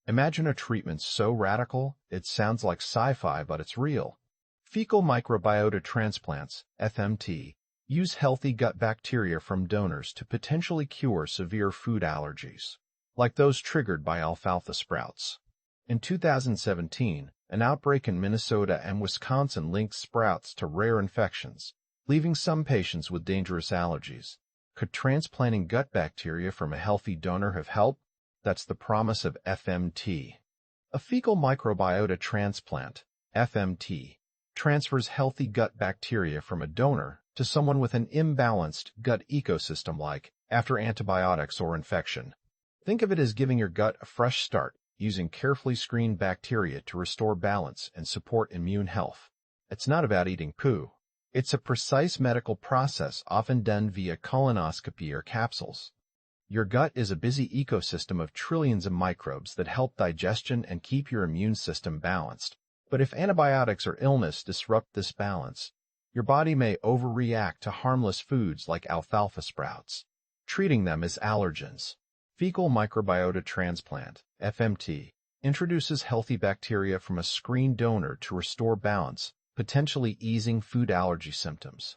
Imagine a treatment so radical, it sounds like sci-fi, but it's real. Fecal microbiota transplants, FMT, use healthy gut bacteria from donors to potentially cure severe food allergies, like those triggered by alfalfa sprouts. In 2017, an outbreak in Minnesota and Wisconsin linked sprouts to rare infections, leaving some patients with dangerous allergies. Could transplanting gut bacteria from a healthy donor have helped? That's the promise of FMT. A fecal microbiota transplant, FMT, transfers healthy gut bacteria from a donor to someone with an imbalanced gut ecosystem, like after antibiotics or infection. Think of it as giving your gut a fresh start, using carefully screened bacteria to restore balance and support immune health. It's not about eating poo. It's a precise medical process often done via colonoscopy or capsules. Your gut is a busy ecosystem of trillions of microbes that help digestion and keep your immune system balanced. But if antibiotics or illness disrupt this balance, your body may overreact to harmless foods like alfalfa sprouts, treating them as allergens. Fecal microbiota transplant, FMT, introduces healthy bacteria from a screened donor to restore balance, potentially easing food allergy symptoms.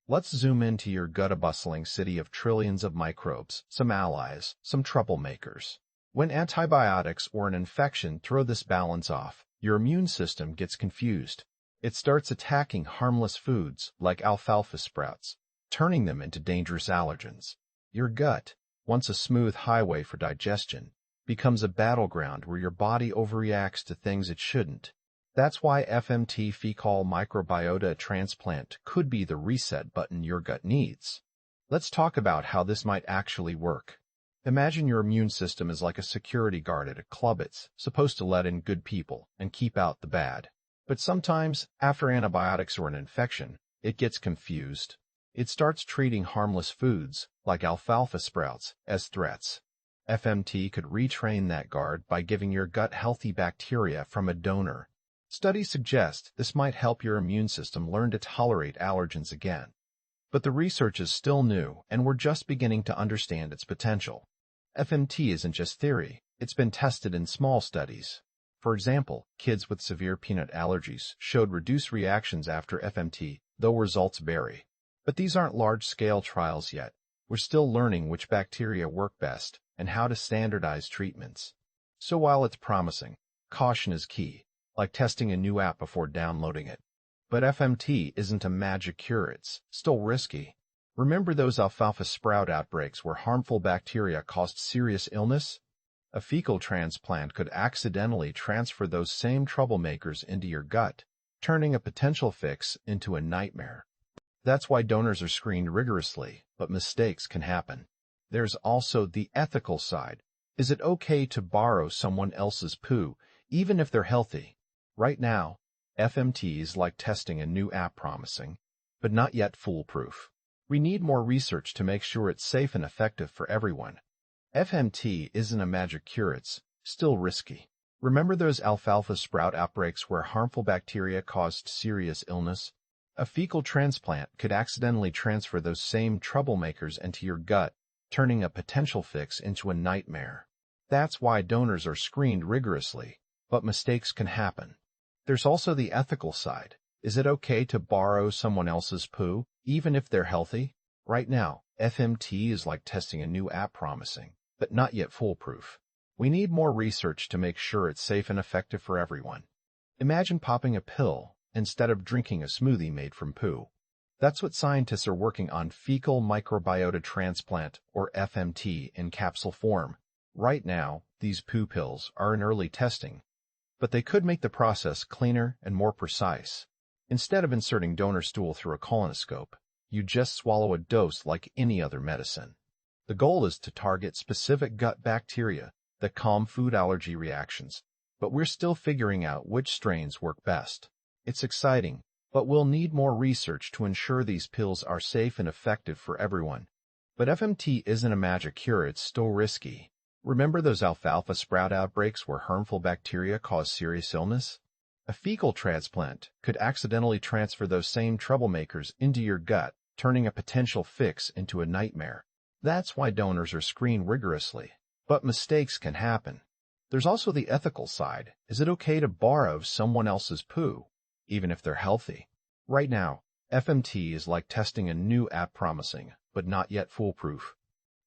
Let's zoom into your gut, a bustling city of trillions of microbes, some allies, some troublemakers. When antibiotics or an infection throw this balance off, your immune system gets confused. It starts attacking harmless foods like alfalfa sprouts, turning them into dangerous allergens. Your gut, once a smooth highway for digestion, becomes a battleground where your body overreacts to things it shouldn't. That's why FMT fecal microbiota transplant could be the reset button your gut needs. Let's talk about how this might actually work. Imagine your immune system is like a security guard at a club. It's supposed to let in good people and keep out the bad. But sometimes, after antibiotics or an infection, it gets confused. It starts treating harmless foods, like alfalfa sprouts, as threats. FMT could retrain that guard by giving your gut healthy bacteria from a donor. Studies suggest this might help your immune system learn to tolerate allergens again. But the research is still new, and we're just beginning to understand its potential. FMT isn't just theory, it's been tested in small studies. For example, kids with severe peanut allergies showed reduced reactions after FMT, though results vary. But these aren't large-scale trials yet. We're still learning which bacteria work best and how to standardize treatments. So while it's promising, caution is key, like testing a new app before downloading it. But FMT isn't a magic cure, it's still risky. Remember those alfalfa sprout outbreaks where harmful bacteria caused serious illness? A fecal transplant could accidentally transfer those same troublemakers into your gut, turning a potential fix into a nightmare. That's why donors are screened rigorously, but mistakes can happen. There's also the ethical side. Is it okay to borrow someone else's poo, even if they're healthy? Right now, FMT is like testing a new app, promising, but not yet foolproof. We need more research to make sure it's safe and effective for everyone. FMT isn't a magic cure, it's still risky. Remember those alfalfa sprout outbreaks where harmful bacteria caused serious illness? A fecal transplant could accidentally transfer those same troublemakers into your gut, turning a potential fix into a nightmare. That's why donors are screened rigorously, but mistakes can happen. There's also the ethical side. Is it okay to borrow someone else's poo, even if they're healthy? Right now, FMT is like testing a new app, promising, but not yet foolproof. We need more research to make sure it's safe and effective for everyone. Imagine popping a pill instead of drinking a smoothie made from poo. That's what scientists are working on: fecal microbiota transplant, or FMT, in capsule form. Right now, these poo pills are in early testing, but they could make the process cleaner and more precise. Instead of inserting donor stool through a colonoscope, you just swallow a dose like any other medicine. The goal is to target specific gut bacteria that calm food allergy reactions, but we're still figuring out which strains work best. It's exciting, but we'll need more research to ensure these pills are safe and effective for everyone. But FMT isn't a magic cure, it's still risky. Remember those alfalfa sprout outbreaks where harmful bacteria caused serious illness? A fecal transplant could accidentally transfer those same troublemakers into your gut, turning a potential fix into a nightmare. That's why donors are screened rigorously. But mistakes can happen. There's also the ethical side. Is it okay to borrow someone else's poo, even if they're healthy? Right now, FMT is like testing a new app promising, but not yet foolproof.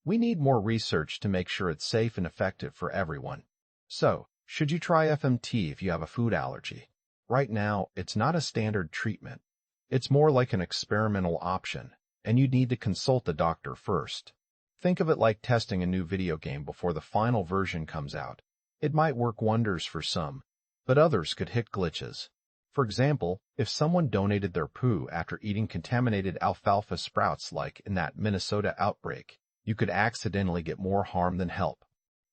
We need more research to make sure it's safe and effective for everyone. So, should you try FMT if you have a food allergy? Right now, it's not a standard treatment. It's more like an experimental option, and you'd need to consult a doctor first. Think of it like testing a new video game before the final version comes out. It might work wonders for some, but others could hit glitches. For example, if someone donated their poo after eating contaminated alfalfa sprouts like in that Minnesota outbreak, you could accidentally get more harm than help.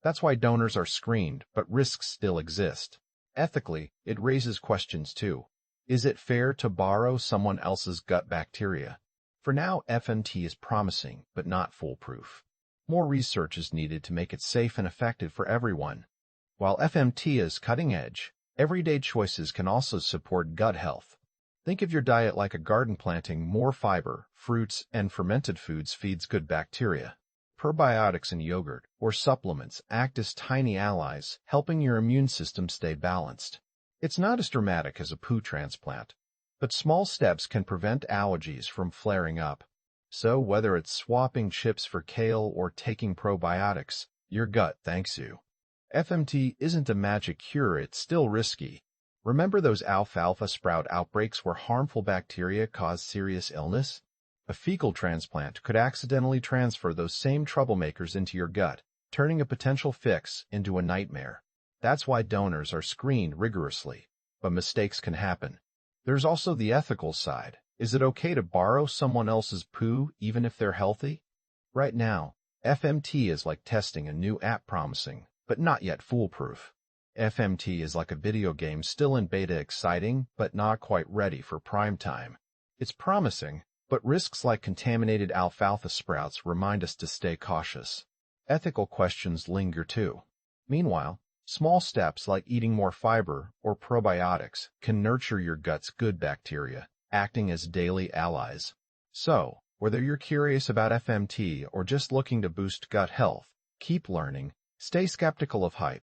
That's why donors are screened, but risks still exist. Ethically, it raises questions too. Is it fair to borrow someone else's gut bacteria? For now, FMT is promising, but not foolproof. More research is needed to make it safe and effective for everyone. While FMT is cutting edge, everyday choices can also support gut health. Think of your diet like a garden. Planting more fiber, fruits, and fermented foods feeds good bacteria. Probiotics in yogurt or supplements act as tiny allies, helping your immune system stay balanced. It's not as dramatic as a poo transplant, but small steps can prevent allergies from flaring up. So whether it's swapping chips for kale or taking probiotics, your gut thanks you. FMT isn't a magic cure, it's still risky. Remember those alfalfa sprout outbreaks where harmful bacteria caused serious illness? A fecal transplant could accidentally transfer those same troublemakers into your gut, turning a potential fix into a nightmare. That's why donors are screened rigorously, but mistakes can happen. There's also the ethical side. Is it okay to borrow someone else's poo even if they're healthy? Right now, FMT is like testing a new app promising, but not yet foolproof. FMT is like a video game still in beta, exciting, but not quite ready for prime time. It's promising, but risks like contaminated alfalfa sprouts remind us to stay cautious. Ethical questions linger too. Meanwhile, small steps like eating more fiber or probiotics can nurture your gut's good bacteria, acting as daily allies. So, whether you're curious about FMT or just looking to boost gut health, keep learning, stay skeptical of hype,